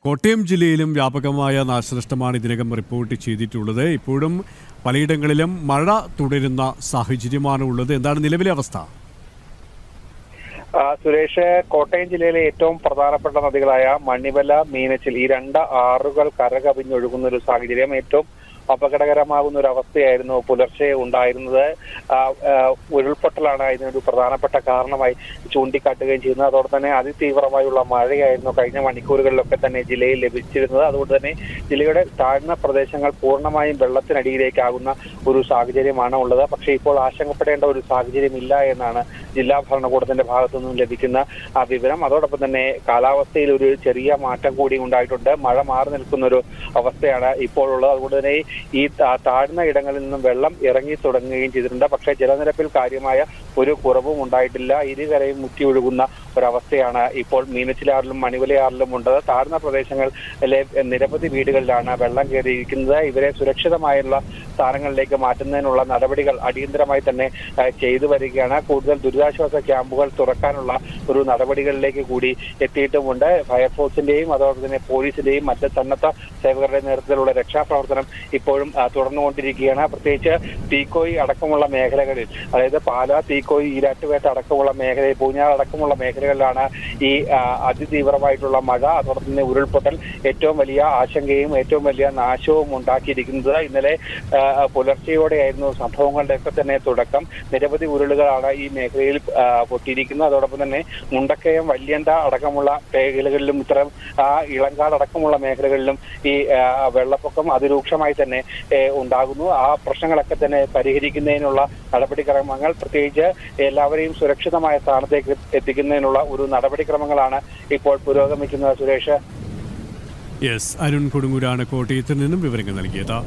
കോട്ടയം ജില്ലയിലും വ്യാപകമായ നാശനഷ്ടമാണ് ഇതിനകം റിപ്പോർട്ട് ചെയ്തിട്ടുള്ളത്. ഇപ്പോഴും പലയിടങ്ങളിലും മഴ തുടരുന്ന സാഹചര്യമാണ് ഉള്ളത്. എന്താണ് നിലവിലെ അവസ്ഥ? സുരേഷ്, കോട്ടയം ജില്ലയിലെ ഏറ്റവും പ്രധാനപ്പെട്ട നദികളായ മണിമല, മീനച്ചിൽ ഈ രണ്ട് ആറുകൾ കരകവിഞ്ഞൊഴുകുന്ന ഒരു സാഹചര്യം ഏറ്റവും അപകടകരമാകുന്ന ഒരു അവസ്ഥയായിരുന്നു പുലർച്ചെ ഉണ്ടായിരുന്നത്. ഉരുൾപൊട്ടലാണ് ഇതിനൊരു പ്രധാനപ്പെട്ട കാരണമായി ചൂണ്ടിക്കാട്ടുകയും ചെയ്യുന്നത്. അതോടെ തന്നെ അതിതീവ്രമായുള്ള മഴയായിരുന്നു കഴിഞ്ഞ മണിക്കൂറുകളിലൊക്കെ തന്നെ ജില്ലയിൽ ലഭിച്ചിരുന്നത്. അതുകൊണ്ട് തന്നെ ജില്ലയുടെ താഴ്ന്ന പ്രദേശങ്ങൾ പൂർണ്ണമായും വെള്ളത്തിനടിയിലേക്കാകുന്ന ഒരു സാഹചര്യമാണ് ഉള്ളത്. പക്ഷേ ഇപ്പോൾ ആശങ്കപ്പെടേണ്ട ഒരു സാഹചര്യം ഇല്ല എന്നാണ് ജില്ലാ ഭരണകൂടത്തിന്റെ ഭാഗത്തു നിന്നും ലഭിക്കുന്ന വിവരം. അതോടൊപ്പം തന്നെ കാലാവസ്ഥയിൽ ഒരു ചെറിയ മാറ്റം കൂടി ഉണ്ടായിട്ടുണ്ട്. മഴ മാറി നിൽക്കുന്ന ഒരു അവസ്ഥയാണ് ഇപ്പോൾ ഉള്ളത്. അതുകൊണ്ട് തന്നെ ഈ താഴ്ന്ന ഇടങ്ങളിൽ നിന്നും വെള്ളം ഇറങ്ങി തുടങ്ങുകയും ചെയ്തിട്ടുണ്ട്. പക്ഷേ ജലനിരപ്പിൽ കാര്യമായ ഒരു കുറവും ഉണ്ടായിട്ടില്ല. ഇരുകരയും മുറ്റി ഒഴുകുന്ന ഒരവസ്ഥയാണ് ഇപ്പോൾ മീനച്ചിലാറിലും മണിമലയാറിലും ഉള്ളത്. താഴ്ന്ന പ്രദേശങ്ങളിലെ നിരവധി വീടുകളിലാണ് വെള്ളം കയറിയിരിക്കുന്നത്. ഇവരെ സുരക്ഷിതമായുള്ള സ്ഥാനങ്ങളിലേക്ക് മാറ്റുന്നതിനുള്ള നടപടികൾ അടിയന്തരമായി തന്നെ ചെയ്തു വരികയാണ്. കൂടുതൽ ദുരിതാശ്വാസ ക്യാമ്പുകൾ തുറക്കാനുള്ള ഒരു നടപടികളിലേക്ക് കൂടി എത്തിയിട്ടുമുണ്ട്. ഫയർഫോഴ്സിന്റെയും അതോടൊപ്പം തന്നെ പോലീസിന്റെയും മറ്റ് സന്നദ്ധ സേവകരുടെ നേതൃത്വത്തിലുള്ള രക്ഷാപ്രവർത്തനം ഇപ്പോഴും തുടർന്നുകൊണ്ടിരിക്കുകയാണ്. പ്രത്യേകിച്ച് തീക്കോയി അടക്കമുള്ള മേഖലകളിൽ, അതായത് പാല, തീക്കോയി, ഈരാറ്റുപേട്ട അടക്കമുള്ള മേഖലയിൽ, പൂഞ്ഞാർ അടക്കമുള്ള മേഖലകളിലാണ് ഈ അതിതീവ്രമായിട്ടുള്ള മഴ, അതോടൊപ്പം തന്നെ ഉരുൾപൊട്ടൽ ഏറ്റവും വലിയ ആശങ്കയും ഏറ്റവും വലിയ നാശവും ഉണ്ടാക്കിയിരിക്കുന്നത്. ഇന്നലെ പുലർച്ചെയോടെയായിരുന്നു സംഭവങ്ങളുടെയൊക്കെ തന്നെ തുടക്കം. നിരവധി ഉരുളുകളാണ് ഈ മേഖലയിൽ പൊട്ടിയിരിക്കുന്നത്. അതോടൊപ്പം തന്നെ മുണ്ടക്കയം, വല്യന്ത അടക്കമുള്ള മേഖലകളിലും ഇത്തരം ഇളങ്കാട് അടക്കമുള്ള മേഖലകളിലും ഈ വെള്ളപ്പൊക്കം അതിരൂക്ഷമായി തന്നെ ഉണ്ടാകുന്നു. ആ പ്രശ്നങ്ങളൊക്കെ തന്നെ പരിഹരിക്കുന്നതിനുള്ള നടപടിക്രമങ്ങൾ, പ്രത്യേകിച്ച് എല്ലാവരെയും സുരക്ഷിതമായ സ്ഥാനത്തേക്ക് എത്തിക്കുന്നതിനുള്ള ഒരു നടപടിക്രമങ്ങളാണ് ഇപ്പോൾ പുരോഗമിക്കുന്നത്. സുരേഷ്, അരുൺ കൊടുങ്ങൂരാണ് കോട്ടയത്ത് നിന്നും വിവരങ്ങൾ നൽകിയത്.